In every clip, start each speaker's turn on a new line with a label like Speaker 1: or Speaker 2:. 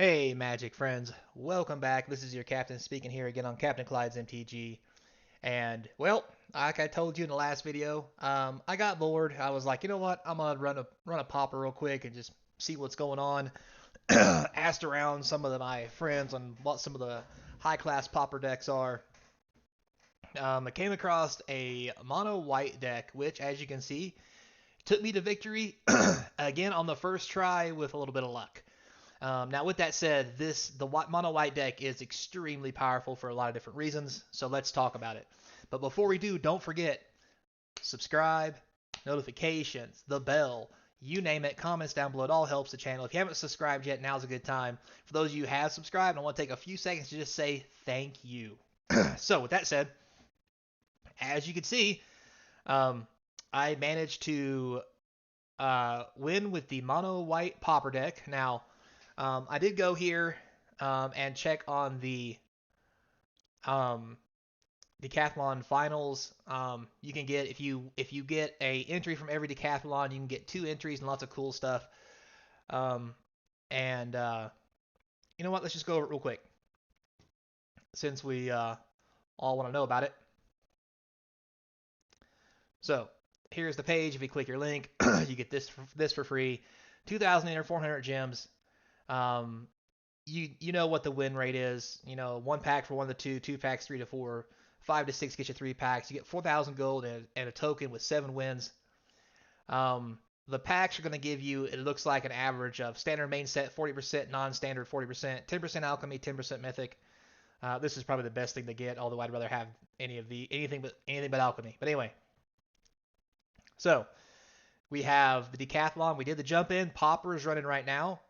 Speaker 1: Hey, Magic friends, welcome back. This is your captain speaking here again on Captain Clyde's MTG. And well, like I told you in the last video, I got bored. I was like, you know what? I'm gonna run a popper real quick and just see what's going on. Asked around some of my friends on what some of the high class popper decks are. I came across a mono white deck, which, as you can see, took me to victory again on the first try with a little bit of luck. Now, with that said, the mono white deck is extremely powerful for a lot of different reasons, so let's talk about it. But before we do, don't forget subscribe, notifications, the bell, you name it, comments down below. It all helps the channel. If you haven't subscribed yet, now's a good time. For those of you who have subscribed, I want to take a few seconds to just say thank you. So, with that said, as you can see, I managed to win with the mono white popper deck. Now, I did go here and check on the um, decathlon finals. You can get if you get a entry from every decathlon, you can get 2 entries and lots of cool stuff. Um, and you know what? Let's just go over it real quick since we all want to know about it. So here's the page. If you click your link, you get this for free. 2,000 or 400 gems. Um, you know what the win rate is. You know, 1 pack for 1 to 2, 2 packs 3 to 4, 5 to 6 get you 3 packs. You get 4,000 gold and a token with 7 wins. The packs are going to give you, it looks like, an average of standard main set 40%, non-standard 40%, 10% alchemy, 10% mythic. This is probably the best thing to get, although I'd rather have anything but alchemy. But anyway, so we have the decathlon. We did the jump in. Pauper is running right now.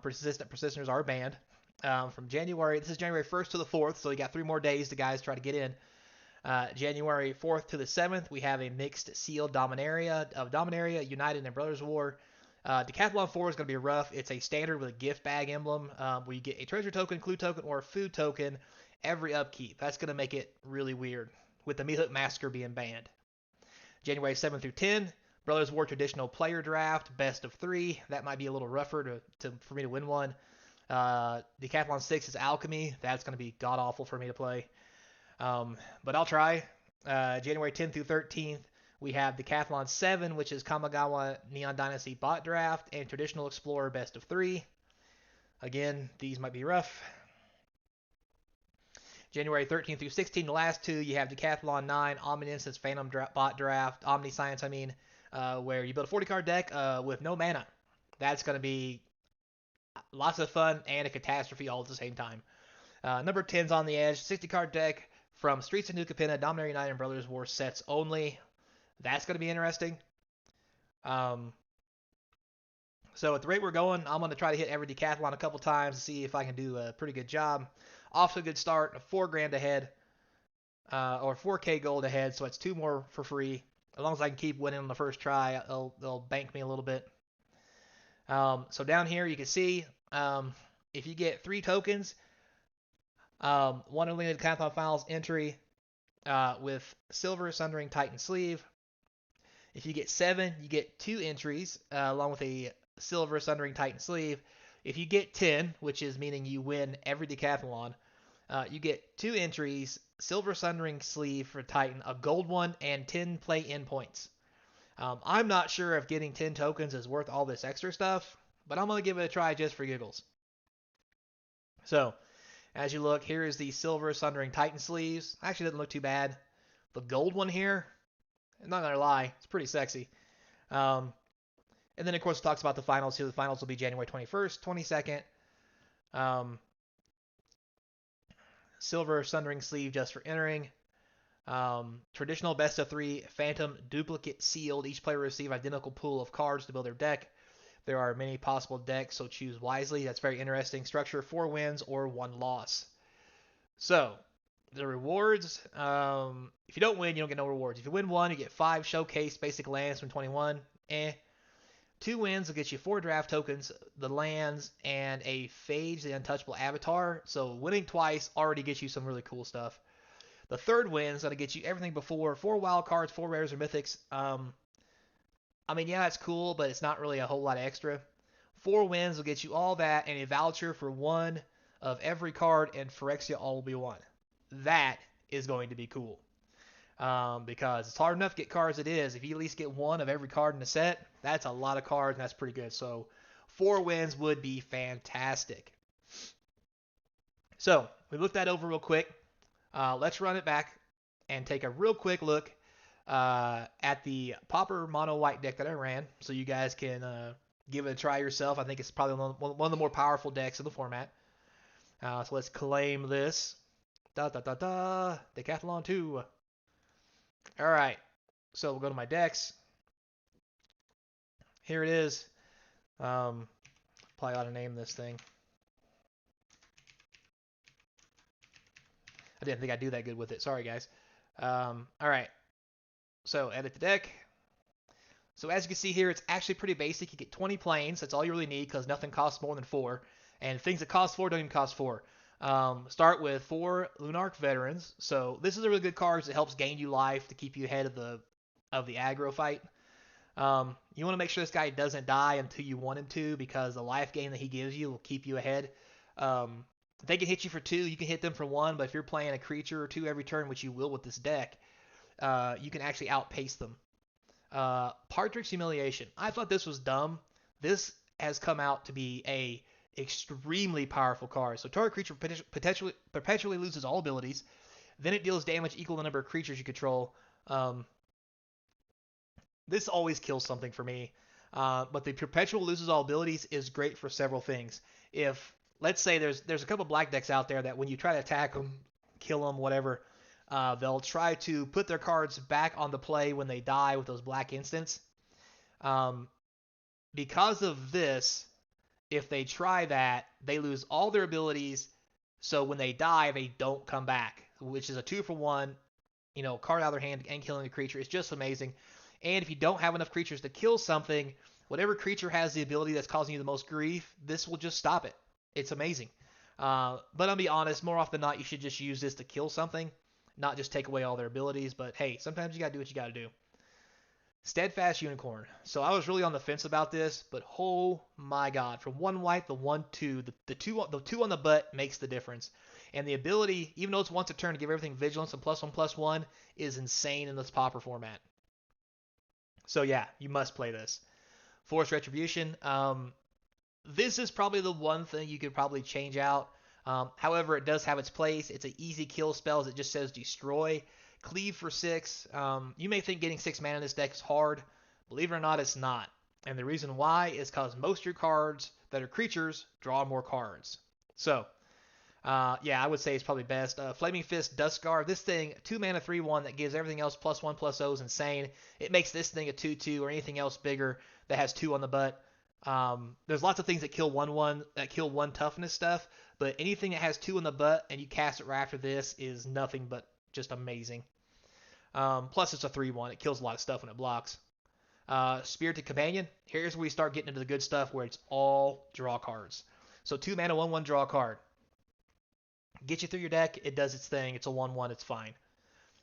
Speaker 1: Persisters are banned. From January, this is January 1st to the 4th, so you got 3 more days to guys try to get in. January 4th to the 7th, we have a mixed sealed Dominaria, United, and Brothers War. Decathlon 4 is going to be rough. It's a standard with a gift bag emblem where you get a treasure token, clue token, or a food token every upkeep. That's going to make it really weird, with the Meat Hook Massacre being banned. January 7th through 10, Brothers War traditional player draft, best of 3. That might be a little rougher for me to win one. Decathlon 6 is Alchemy. That's going to be god awful for me to play. But I'll try. January 10th through 13th, we have Decathlon 7, which is Kamigawa Neon Dynasty bot draft, and Traditional Explorer best of 3. Again, these might be rough. January 13th through 16th, the last 2, you have Decathlon 9, Omniscience Phantom bot draft, Omniscience, where you build a 40 card deck with no mana. That's going to be lots of fun and a catastrophe all at the same time. Number 10's on the edge, 60 card deck from Streets of New Capenna, Dominaria United, and Brothers War sets only. That's going to be interesting. So at the rate we're going, I'm going to try to hit every decathlon a couple times to see if I can do a pretty good job. Off to a good start, 4 grand ahead, or 4K gold ahead, so it's 2 more for free. As long as I can keep winning on the first try, they'll bank me a little bit. So down here you can see if you get 3 tokens, 1 Unlimited Decathlon Finals entry with Silver Sundering Titan Sleeve. If you get 7, you get 2 entries along with a Silver Sundering Titan Sleeve. If you get 10, which is meaning you win every decathlon, you get 2 entries, Silver Sundering Sleeve for Titan, a gold one, and 10 play-in points. I'm not sure if getting 10 tokens is worth all this extra stuff, but I'm going to give it a try just for giggles. So, as you look, here is the Silver Sundering Titan Sleeves. Actually, doesn't look too bad. The gold one here, I'm not going to lie, it's pretty sexy. And then, of course, it talks about the finals here. The finals will be January 21st, 22nd. Silver Sundering Sleeve just for entering. Traditional best of 3, Phantom Duplicate Sealed. Each player will receive identical pool of cards to build their deck. There are many possible decks, so choose wisely. That's very interesting. Structure 4 wins or 1 loss. So, the rewards, if you don't win, you don't get no rewards. If you win 1, you get 5 showcase basic lands from 21. 2 wins will get you 4 draft tokens, the lands, and a Phage the Untouchable Avatar. So winning twice already gets you some really cool stuff. The 3rd win is going to get you everything before 4 wild cards, 4 rares or mythics. Yeah, it's cool, but it's not really a whole lot extra. 4 wins will get you all that and a voucher for one of every card, and Phyrexia all will be one. That is going to be cool. Because it's hard enough to get cards it is. If you at least get one of every card in the set, that's a lot of cards, and that's pretty good. So 4 wins would be fantastic. So we looked that over real quick. Let's run it back and take a real quick look at the Pauper Mono White deck that I ran, so you guys can give it a try yourself. I think it's probably one of the more powerful decks in the format. So let's claim this. Decathlon 2. All right. So we'll go to my decks. Here it is. Probably ought to name this thing. I didn't think I'd do that good with it. Sorry, guys. All right. So edit the deck. So as you can see here, it's actually pretty basic. You get 20 planes. That's all you really need because nothing costs more than 4. And things that cost 4 don't even cost 4. Start with 4 Lunarch Veterans. So this is a really good card because it helps gain you life to keep you ahead of the aggro fight. You want to make sure this guy doesn't die until you want him to, because the life gain that he gives you will keep you ahead. They can hit you for 2, you can hit them for 1, but if you're playing a creature or 2 every turn, which you will with this deck, you can actually outpace them. Partridge Humiliation. I thought this was dumb. This has come out to be a extremely powerful card. So target creature perpetually loses all abilities. Then it deals damage equal to the number of creatures you control. This always kills something for me. But the perpetual loses all abilities is great for several things. If, let's say there's a couple black decks out there that when you try to attack them, kill them, whatever, they'll try to put their cards back on the play when they die with those black instants. Because of this, if they try that, they lose all their abilities. So when they die, they don't come back, which is a 2-for-1, card out of their hand and killing a creature. It's just amazing. And if you don't have enough creatures to kill something, whatever creature has the ability that's causing you the most grief, this will just stop it. It's amazing. But I'll be honest, more often than not, you should just use this to kill something, not just take away all their abilities. But hey, sometimes you gotta do what you gotta do. Steadfast Unicorn. So I was really on the fence about this, but oh my god, from 1 white, the 1/2, the two on the butt makes the difference. And the ability, even though it's once a turn to give everything vigilance and +1/+1, is insane in this Pauper format. So yeah, you must play this. Force Retribution. This is probably the one thing you could probably change out. However, it does have its place. It's an easy kill spell, as it just says destroy. Cleave for 6. You may think getting 6 mana in this deck is hard. Believe it or not, it's not. And the reason why is because most of your cards that are creatures draw more cards. So, yeah, I would say it's probably best. Flaming Fist, Duskguard. This thing, 2 mana 3/1 that gives everything else +1/+0 is insane. It makes this thing a 2/2 or anything else bigger that has 2 on the butt. There's lots of things that kill 1/1 that kill 1 toughness stuff, but anything that has 2 on the butt and you cast it right after this is nothing but just amazing. Plus it's a 3/1. It kills a lot of stuff when it blocks. Spirited Companion. Here's where we start getting into the good stuff, where it's all draw cards. So 2 mana 1/1 draw a card. Get you through your deck. It does its thing. It's a 1/1. It's fine.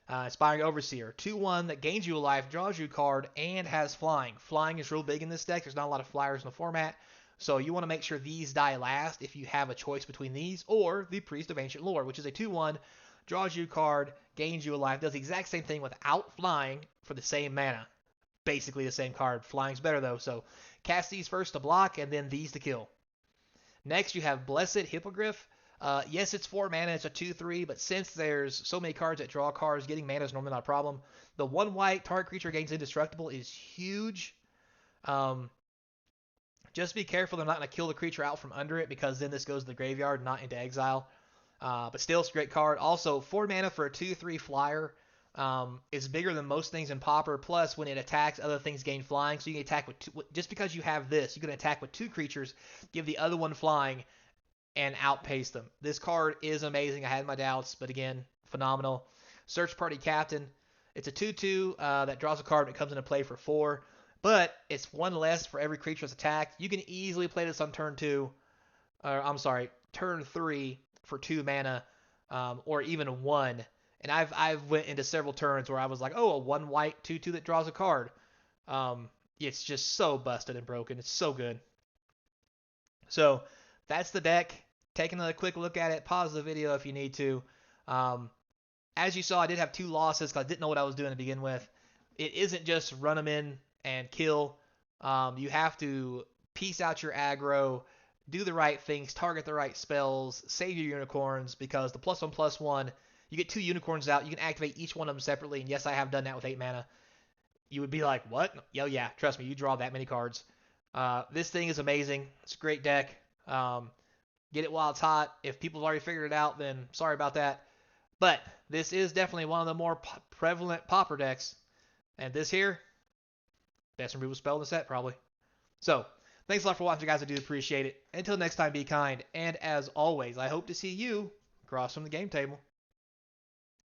Speaker 1: Inspiring Overseer. 2/1 that gains you a life, draws you a card, and has flying. Flying is real big in this deck. There's not a lot of flyers in the format. So you want to make sure these die last if you have a choice between these or the Priest of Ancient Lore, which is a 2/1, draws you a card, gains you a life, does the exact same thing without flying for the same mana. Basically the same card. Flying's better though. So cast these first to block and then these to kill. Next you have Blessed Hippogriff. Yes, it's 4 mana, it's a 2/3, but since there's so many cards that draw cards, getting mana is normally not a problem. The 1 white target creature gains indestructible is huge. Just be careful they're not going to kill the creature out from under it, because then this goes to the graveyard, not into exile. But still, it's a great card. Also, 4 mana for a 2/3 flyer is bigger than most things in Pauper. Plus, when it attacks, other things gain flying. So you can attack with 2, just because you have this, you can attack with 2 creatures, give the other one flying, and outpace them. This card is amazing. I had my doubts, but again, phenomenal. Search Party Captain. It's a 2/2 that draws a card and it comes into play for 4, but it's 1 less for every creature that's attacked. You can easily play this on turn 2, turn 3 for 2 mana, or even 1. And I've went into several turns where I was like, oh, a 1 white 2/2 that draws a card. It's just so busted and broken. It's so good. So that's the deck. Take another quick look at it. Pause the video if you need to. Um, as you saw, I did have 2 losses because I didn't know what I was doing to begin with. It isn't just run them in and kill. You have to piece out your aggro, do the right things, target the right spells, save your unicorns, because the +1/+1, you get 2 unicorns out. You can activate each one of them separately. And yes, I have done that with 8 mana. You would be like, what? Yo, yeah, trust me, you draw that many cards. This thing is amazing. It's a great deck. Get it while it's hot. If people have already figured it out, then sorry about that. But this is definitely one of the more prevalent Pauper decks. And this here, best removal spell in the set, probably. So, thanks a lot for watching, guys. I do appreciate it. Until next time, be kind. And as always, I hope to see you across from the game table.